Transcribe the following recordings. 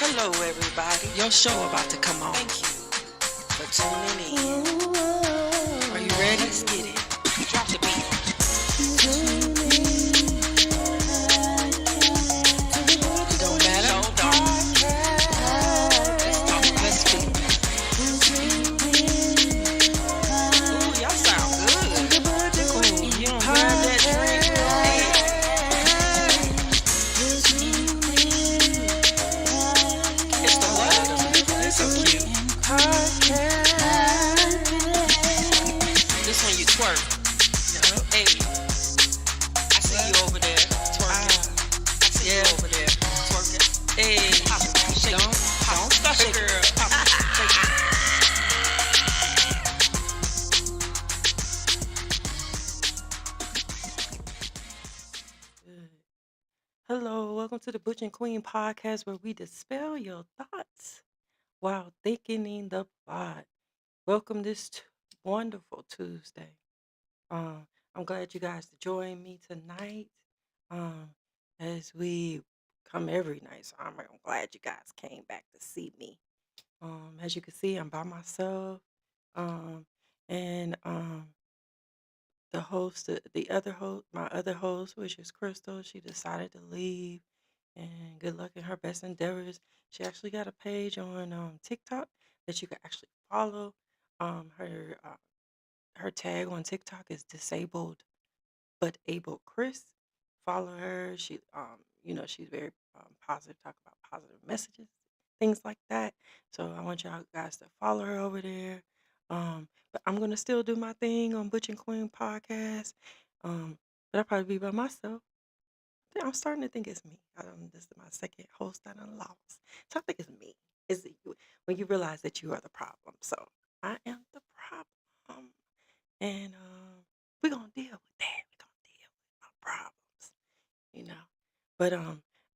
Hello, everybody. Your show about to come on. Thank you for tuning in. Are you ready? Let's get it. Drop the beat. It don't matter. Show don't. Let's talk. Let's speak. Ooh, y'all sound good. Cool. You don't grab that drink. Hey, it's the what? They're so cute. This one you twerk. Yup. Hey, I see you over there twerking. I see you over there twerking. Hey, pop it, shake it, Don't pop stop it, it, girl. girl. Pop it, shake it. Good. Hello, welcome to the Butch and Queen podcast where we dispel your thoughts while thickening the plot. Welcome this wonderful Tuesday. I'm glad you guys joined me tonight. Um, as we come every night, so I'm glad you guys came back to see me. As you can see, I'm by myself. Um, and the host, the other host, my other host, which is Crystal, she decided to leave. And good luck in her best endeavors. She actually got a page on TikTok that you can actually follow. Her tag on TikTok is disabled but able Chris. Follow her. She's very positive, talk about positive messages, things like that. So I want y'all guys to follow her over there. But I'm gonna still do my thing on Butch and Queen podcast. But I'll probably be by myself. I'm starting to think it's me. This is my second host that I lost. So I think it's me. Is it you when you realize that you are the problem? So I am the problem. And we're gonna deal with that. We're gonna deal with our problems, you know. But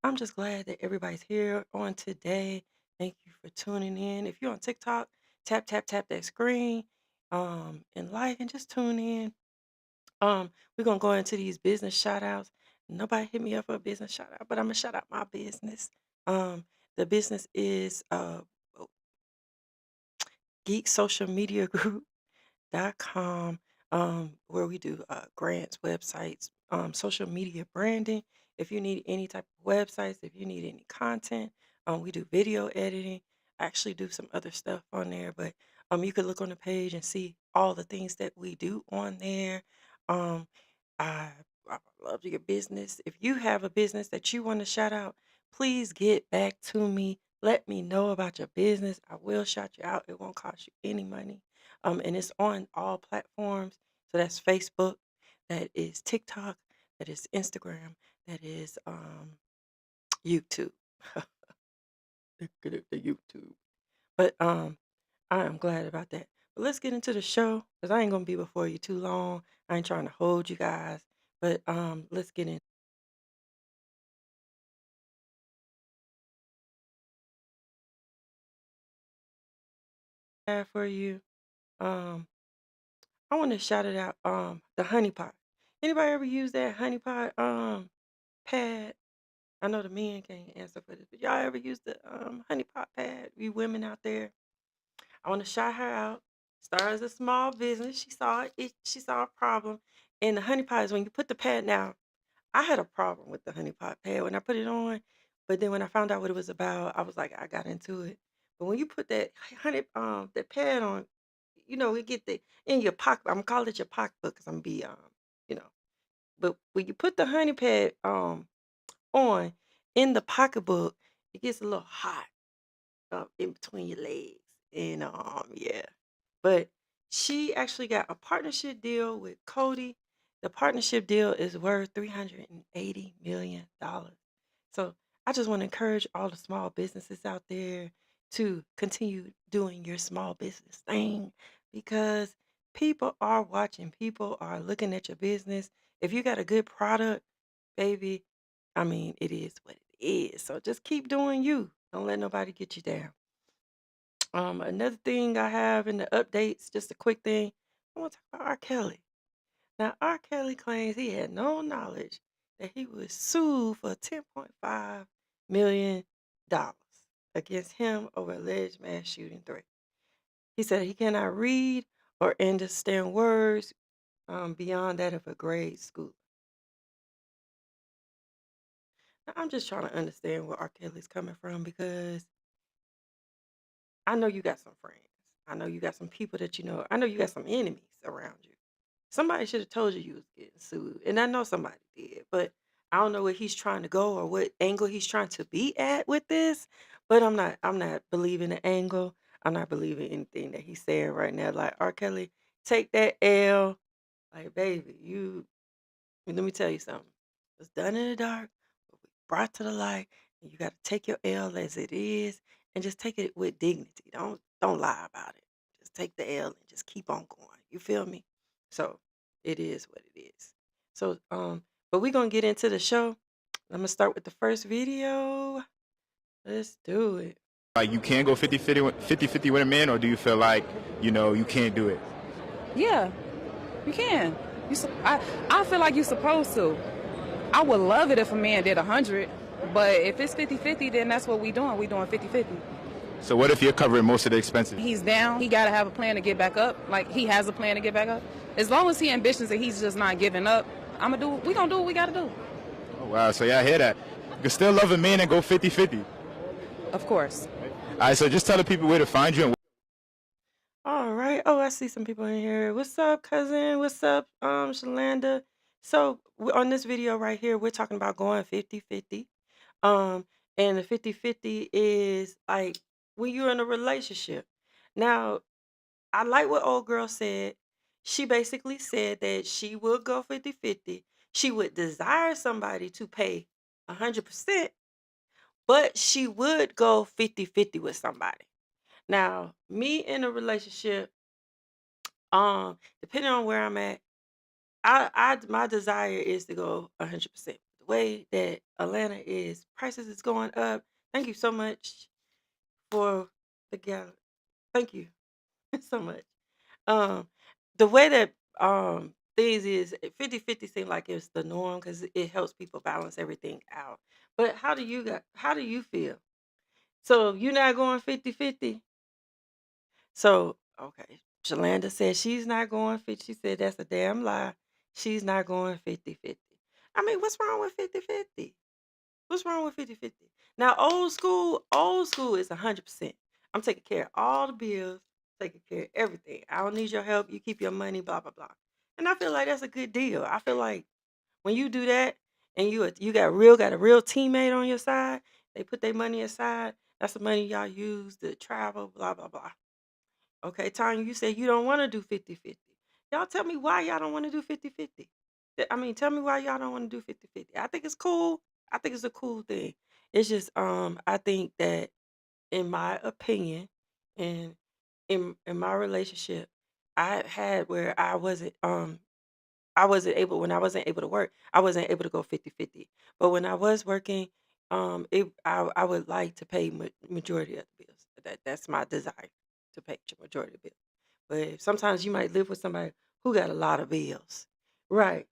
I'm just glad that everybody's here on today. Thank you for tuning in. If you're on TikTok, tap that screen, and like and just tune in. We're gonna go into these business shout outs. Nobody hit me up for a business shout out, but I'm gonna shout out my business. The business is Geek Social Media Group com, where we do grants, websites, social media branding. If you need any type of websites, if you need any content, we do video editing. I actually do some other stuff on there, but you could look on the page and see all the things that we do on there. Um, I, I love your business. If you have a business that you want to shout out, please get back to me. Let me know about your business. I will shout you out. It won't cost you any money, and it's on all platforms. So that's Facebook, that is TikTok, that is Instagram, that is YouTube. Look at the YouTube. But I am glad about that. But let's get into the show because I ain't gonna be before you too long. I ain't trying to hold you guys, but let's get in there for you. Um, I want to shout it out. The honey pot. Anybody ever use that honey pot pad? I know the men can't answer for this, but y'all ever use the honey pot pad? You women out there, I want to shout her out. Started as a small business. She saw a problem, and the honey pot is when you put the pad down. I had a problem with the honey pot pad when I put it on, but then when I found out what it was about, I was like, I got into it. But when you put that pad on, it get the in your pocket. I'm gonna call it your pocketbook because I'm gonna be you know. But when you put the honey pad on in the pocketbook, it gets a little hot in between your legs. And yeah. But she actually got a partnership deal with Cody. The partnership deal is worth $380 million. So I just want to encourage all the small businesses out there to continue doing your small business thing because people are watching, people are looking at your business. If you got a good product, baby, I mean, it is what it is. So just keep doing you. Don't let nobody get you down. Another thing I have in the updates, just a quick thing, I want to talk about R. Kelly. Now, R. Kelly claims he had no knowledge that he was sued for $10.5 million. against him over alleged mass shooting threat. He said he cannot read or understand words beyond that of a grade school. Now, I'm just trying to understand where R. Kelly's coming from because I know you got some friends. I know you got some people that you know. I know you got some enemies around you. Somebody should have told you you was getting sued, and I know somebody did, but I don't know where he's trying to go or what angle he's trying to be at with this. But I'm not believing the angle. I'm not believing anything that he's saying right now. Like R. Kelly, take that L. Like baby, let me tell you something. It's done in the dark, but we brought to the light, and you got to take your L as it is, and just take it with dignity. Don't lie about it. Just take the L and just keep on going. You feel me? So it is what it is. So but we're gonna get into the show. I'm gonna start with the first video. Let's do it. Like you can go 50-50 with a man, or do you feel like, you can't do it? Yeah, you can. I feel like you're supposed to. I would love it if a man did 100, but if it's 50-50, then that's what we doing. We doing 50-50. So what if you're covering most of the expenses? He's down. He got to have a plan to get back up. Like, he has a plan to get back up. As long as he ambitions and he's just not giving up, we gonna do what we got to do. Oh, wow, so yeah, I hear that. You can still love a man and go 50-50. Of course. All right, so just tell the people where to find you. All right. Oh, I see some people in here. What's up, cousin? What's up, Shalanda? So on this video right here, we're talking about going 50-50. Um, and the 50-50 is like when you're in a relationship. Now, I like what old girl said. She basically said that she would go 50-50. She would desire somebody to pay 100%, but she would go 50-50 with somebody. Now, me in a relationship, depending on where I'm at, I my desire is to go 100%. The way that Atlanta is, prices is going up. Thank you so much for the gallon. Thank you so much. Um, the way that things is 50-50 seem like it's the norm because it helps people balance everything out. But how do you feel? So you're not going 50-50? So, okay. Shalanda said she's not going 50. She said that's a damn lie. She's not going 50-50. I mean, what's wrong with 50-50? What's wrong with 50-50? Now, old school is 100%. I'm taking care of all the bills, taking care of everything. I don't need your help. You keep your money, blah, blah, blah. And I feel like that's a good deal. I feel like when you do that and you got a real teammate on your side, they put their money aside. That's the money y'all use to travel, blah, blah, blah. Okay, Tanya, you said you don't want to do 50-50. Y'all tell me why y'all don't want to do 50-50. I mean, tell me why y'all don't want to do 50-50. I think it's cool. I think it's a cool thing. It's just I think that in my opinion and in my relationship, I had where I wasn't able when I wasn't able to work, I wasn't able to go 50-50. But when I was working, I would like to pay majority of the bills. That's my desire to pay the majority of the bills. But sometimes you might live with somebody who got a lot of bills. Right.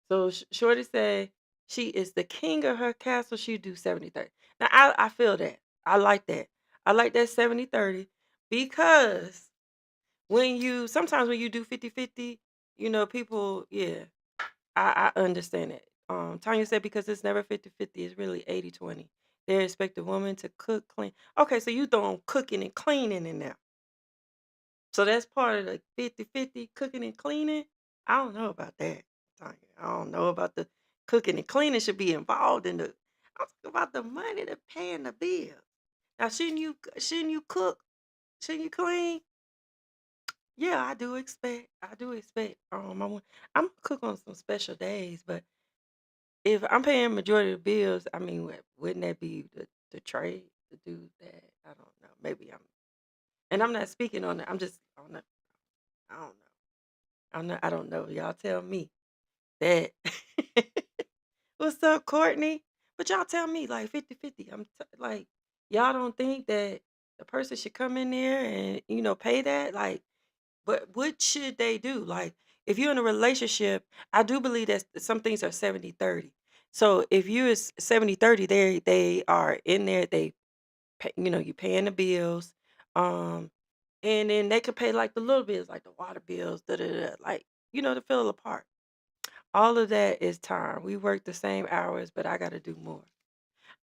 So Shorty said she is the king of her castle. She do 70-30. Now I feel that. I like that. I like that 70-30 because sometimes when you do 50-50, people, yeah, I understand it. Tanya said because it's never 50-50, it's really 80-20. They expect a woman to cook, clean. Okay, so you throwing cooking and cleaning in there. So that's part of the 50-50, cooking and cleaning. I don't know about that, Tanya. I don't know about the cooking and cleaning should be involved in the. I'm talking about the money to paying the bills. Now, shouldn't you cook? Shouldn't you clean? Yeah, I do expect. I'm gonna cook on some special days, but if I'm paying majority of the bills, I mean, wouldn't that be the trade to do that? I don't know. Maybe and I'm not speaking on it. I'm just on the. I don't know. I don't know. Y'all tell me that. What's up, Courtney? But y'all tell me like 50-50. Like y'all don't think that the person should come in there and pay that like. But what should they do? Like, if you're in a relationship, I do believe that some things are 70-30. So if you is 70-30, they are in there, they you paying the bills, um, and then they could pay like the little bills, like the water bills, da da da, like to fill apart. All of that is time. We work the same hours, but I got to do more.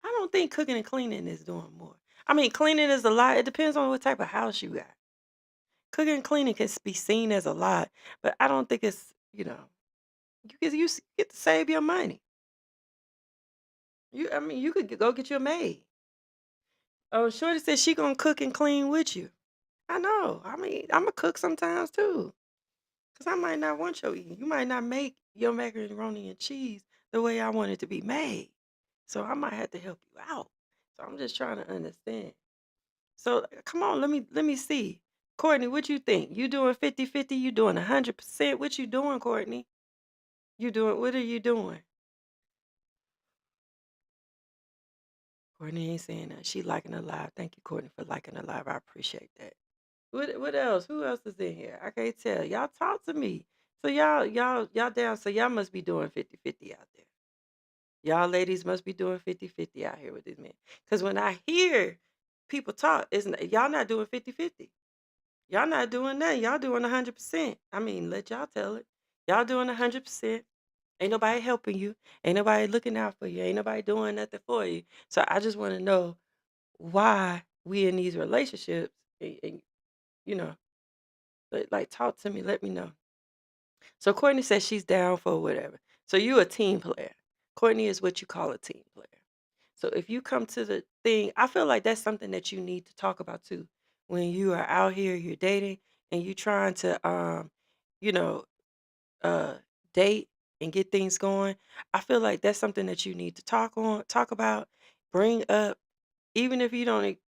I don't think cooking and cleaning is doing more. I mean, cleaning is a lot. It depends on what type of house you got. Cooking and cleaning can be seen as a lot, but I don't think it's, get to save your money. I mean, you could go get you a maid. Oh, Shorty said she gonna cook and clean with you. I know. I mean, I'm a cook sometimes too, cause I might not want your eating. You might not make your macaroni and cheese the way I want it to be made, so I might have to help you out. So I'm just trying to understand. So come on, let me see. Courtney, what you think? You doing 50-50? You doing 100%? What you doing, Courtney? What are you doing? Courtney ain't saying that. She liking the live. Thank you, Courtney, for liking the live. I appreciate that. What else? Who else is in here? I can't tell. Y'all talk to me. So y'all down. So y'all must be doing 50-50 out there. Y'all ladies must be doing 50-50 out here with these men. Cause when I hear people talk, y'all not doing 50-50. Y'all not doing that. Y'all doing 100%. I mean, let y'all tell it. Y'all doing 100%. Ain't nobody helping you. Ain't nobody looking out for you. Ain't nobody doing nothing for you. So I just want to know why we in these relationships. And you know, like talk to me. Let me know. So Courtney says she's down for whatever. So you a team player. Courtney is what you call a team player. So if you come to the thing, I feel like that's something that you need to talk about too. When you are out here, you're dating, and you trying to you know, uh date and get things going. I feel like that's something that you need to talk about, bring up, even if you don't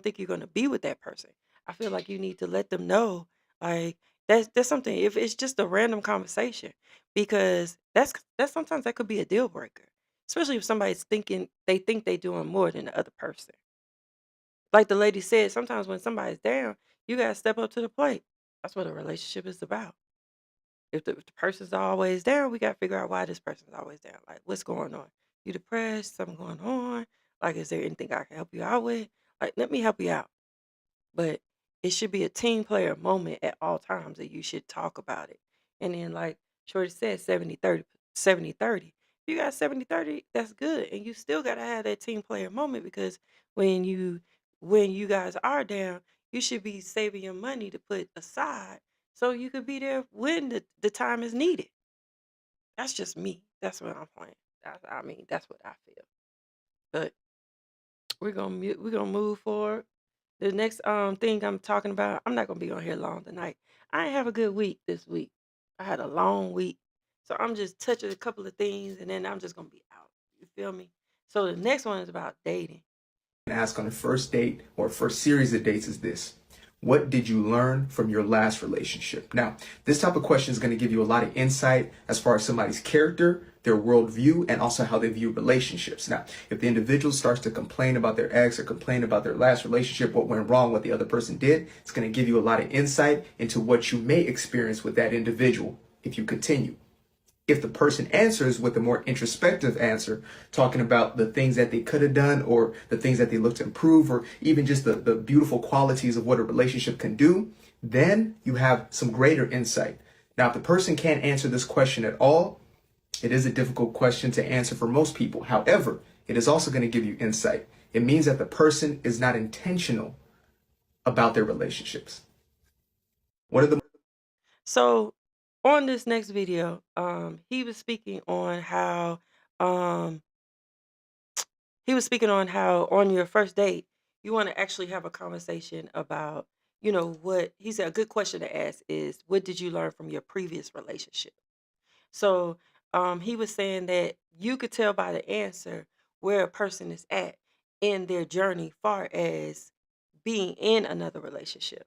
think you're gonna be with that person. I feel like you need to let them know, like that's something. If it's just a random conversation, because that's sometimes that could be a deal breaker, especially if somebody's thinking they think they doing more than the other person. Like the lady said, sometimes when somebody's down, you gotta step up to the plate. That's what a relationship is about. If the person's always down, we gotta figure out why this person's always down. Like, what's going on? You depressed? Something going on? Like, is there anything I can help you out with? Like, let me help you out. But it should be a team player moment at all times that you should talk about it. And then, like Shorty said, 70-30, 70-30. If you got 70-30, that's good. And you still gotta have that team player moment, because when you when you guys are down, you should be saving your money to put aside so you could be there when the time is needed. That's just me. That's what I'm playing. I mean, that's what I feel. But we're gonna move forward. The next thing I'm talking about, I'm not gonna be on here long tonight. I ain't have a good week this week. I had a long week. So I'm just touching a couple of things, and then I'm just gonna be out. You feel me? So the next one is about dating. Ask on a first date or first series of dates is this: what did you learn from your last relationship? Now, this type of question is going to give you a lot of insight as far as somebody's character, their worldview, and also how they view relationships. Now, if the individual starts to complain about their ex or complain about their last relationship, what went wrong, what the other person did, it's going to give you a lot of insight into what you may experience with that individual if you continue. If the person answers with a more introspective answer, talking about the things that they could have done or the things that they look to improve, or even just the beautiful qualities of what a relationship can do, then you have some greater insight. Now, if the person can't answer this question at all, it is a difficult question to answer for most people. However, it is also going to give you insight. It means that the person is not intentional about their relationships. One of the So on this next video, he was speaking on how um on your first date, you want to actually have a conversation about, what he said. A good question to ask is, what did you learn from your previous relationship? So he was saying that you could tell by the answer where a person is at in their journey, far as being in another relationship.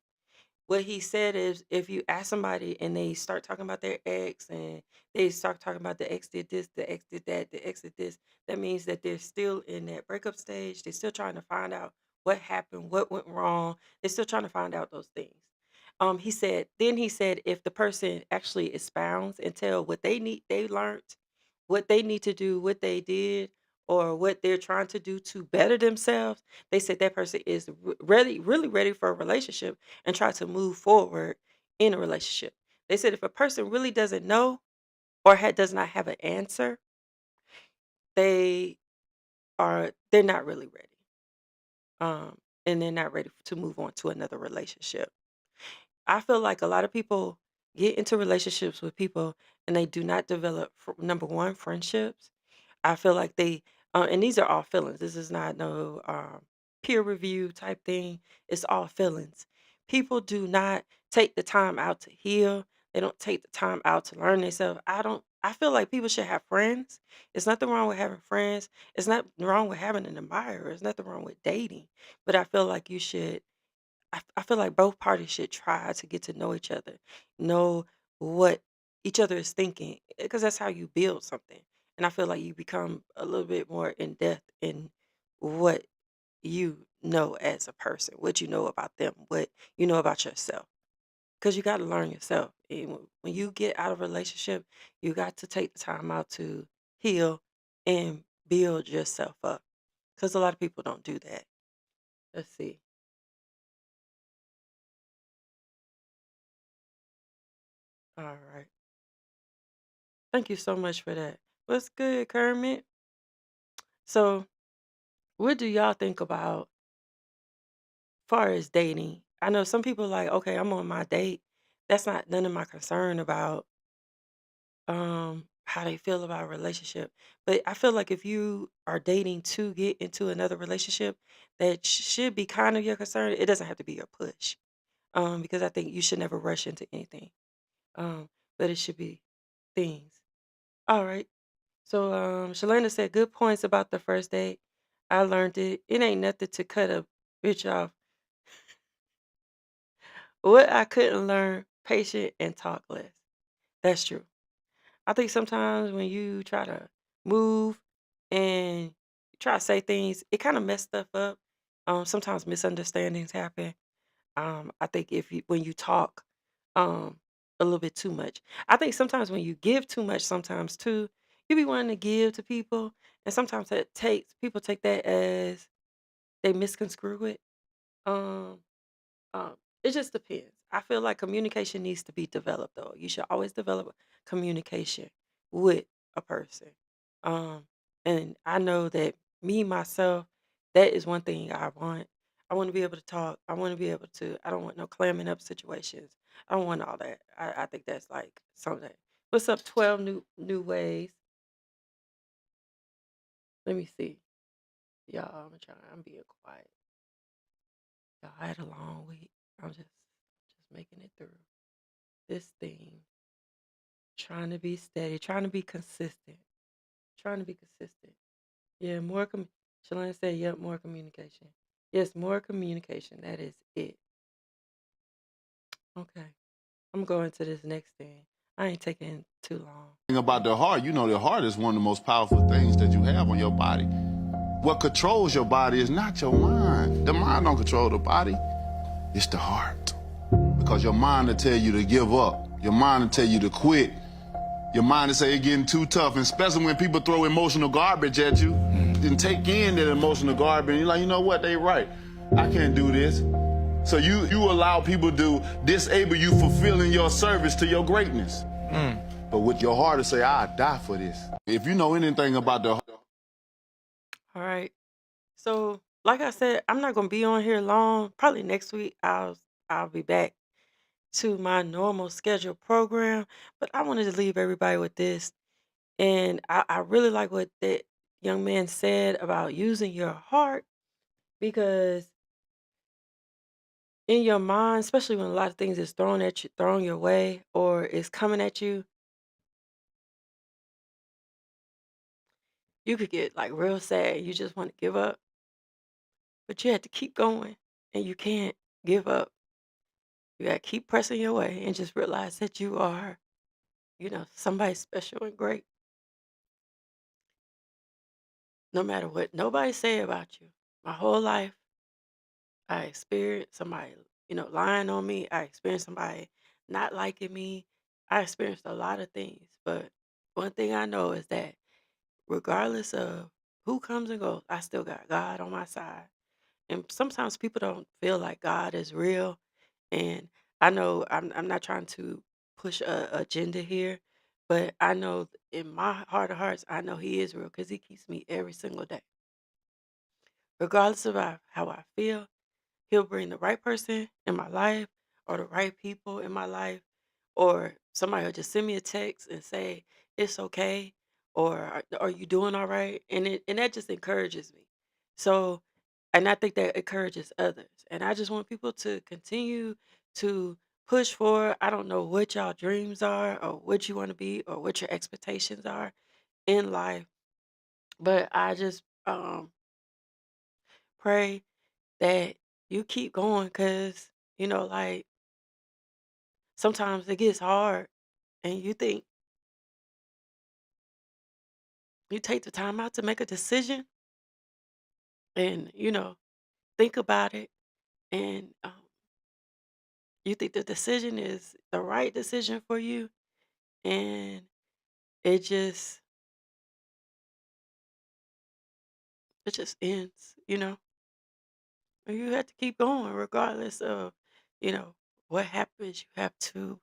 What he said is, if you ask somebody and they start talking about their ex, and they start talking about the ex did this, the ex did that, the ex did this, that means that they're still in that breakup stage. They're still trying to find out what happened, what went wrong. They're still trying to find out those things. He said, if the person actually expounds and tell what they learned, what they need to do, what they did, or what they're trying to do to better themselves, they said that person is ready, really ready for a relationship and try to move forward in a relationship. They said if a person really doesn't know or does not have an answer, they they're not really ready. And they're not ready to move on to another relationship. I feel like a lot of people get into relationships with people and they do not develop number one friendships. I feel like and these are all feelings. This is not no peer review type thing. It's all feelings. People do not take the time out to heal. They don't take the time out to learn themselves. I don't. I feel like people should have friends. It's nothing wrong with having friends. It's not wrong with having an admirer. It's nothing wrong with dating. But I feel like you should I feel like both parties should try to get to know each other, know what each other is thinking, because that's how you build something. And I feel like you become a little bit more in depth in what you know as a person, what you know about them, what you know about yourself, because you got to learn yourself. And when you get out of a relationship, you got to take the time out to heal and build yourself up, because a lot of people don't do that. Let's see. All right. Thank you so much for that. What's good, Kermit? So, what do y'all think about far as dating? I know some people like, okay, I'm on my date. That's not none of my concern about how they feel about a relationship. But I feel like if you are dating to get into another relationship, that should be kind of your concern. It doesn't have to be your push. Because I think you should never rush into anything. Um, but it should be things. All right. So Shalana said good points about the first date. I learned it. It ain't nothing to cut a bitch off. What I couldn't learn, patient and talk less. That's true. I think sometimes when you try to move and try to say things, it kind of mess stuff up. Sometimes misunderstandings happen. I think if you when you talk um a little bit too much. I think sometimes when you give too much sometimes too, you be wanting to give to people and sometimes that takes people take that as they misconstrue it. Um um, it just depends. I feel like communication needs to be developed though. You should always develop communication with a person. Um, and I know that me myself, that is one thing I want. I want to be able to talk. I want to be able to. I don't want no clamming up situations. I don't want all that. I think that's like something. What's up? 12 new ways. Let me see, y'all. I'm trying. I'm being quiet. Y'all I had a long week. I'm just making it through this thing, trying to be steady, trying to be consistent, trying to be consistent. Yeah, Shalana said, yep, more communication. Yes, more communication. That is it. Okay. I'm going to this next thing. I ain't taking too long. Thing about the heart, you know, the heart is one of the most powerful things that you have on your body. What controls your body is not your mind. The mind don't control the body. It's the heart. Because your mind will tell you to give up. Your mind will tell you to quit. Your mind will say it's getting too tough, and especially when people throw emotional garbage at you, then take in that emotional garbage, and you're like, you know what, they right. I can't do this. So you allow people to disable you fulfilling your service to your greatness. But with your heart to say, I'll die for this. If you know anything about the All right. So, like I said, I'm not gonna be on here long. Probably next week I'll be back to my normal scheduled program. But I wanted to leave everybody with this. And I really like what that young man said about using your heart because in your mind, especially when a lot of things is thrown at you, thrown your way, or is coming at you could get like real sad. You just want to give up, but you have to keep going, and you can't give up. You got to keep pressing your way and just realize that you are, somebody special and great, no matter what nobody say about you. My whole life, I experienced somebody, lying on me. I experienced somebody not liking me. I experienced a lot of things. But one thing I know is that regardless of who comes and goes, I still got God on my side. And sometimes people don't feel like God is real. And I know I'm not trying to push a agenda here, but I know in my heart of hearts, I know He is real because He keeps me every single day, regardless of how I feel. He'll bring the right person in my life or the right people in my life, or somebody will just send me a text and say, it's okay, or are you doing all right? And that just encourages me. So, and I think that encourages others. And I just want people to continue to push forward. I don't know what y'all dreams are or what you want to be or what your expectations are in life, but I just pray that you keep going because, like sometimes it gets hard and you think you take the time out to make a decision and, think about it and you think the decision is the right decision for you and it just it just ends. And you have to keep going regardless of, you know, what happens. You have to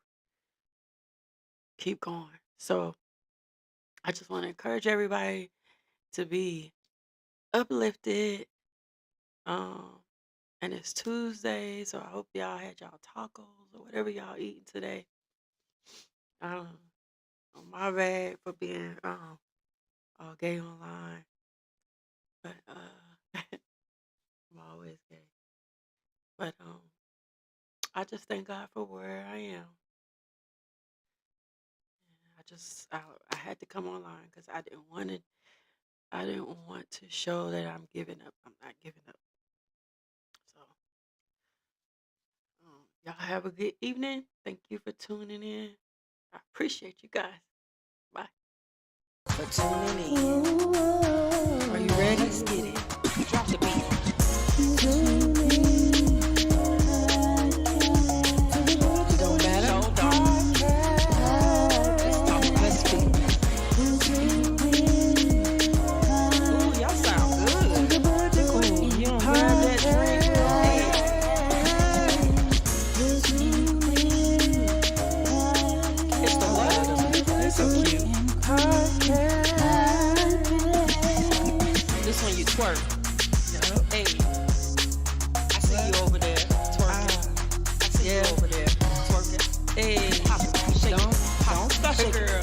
keep going. So I just want to encourage everybody to be uplifted. Um, and it's Tuesday, so I hope y'all had y'all tacos or whatever y'all eating today. Um, my bad for being all gay online, but I'm always gay. But I just thank God for where I am. I had to come online because I didn't want to show that I'm giving up. I'm not giving up. So y'all have a good evening. Thank you for tuning in. I appreciate you guys. Bye. For tuning in. Are you ready? Let's get it. Drop the beat. It don't matter. Hold on. Let's talk. Let's speak. Ooh, y'all sound good. Ooh, you don't grab that drink. Hey. It's the water. It's so cute. This one you twerk. Hey. I see you over there twerking. I see you over there twerking. Hey. Pop it. Shake it. Don't stop it, girl.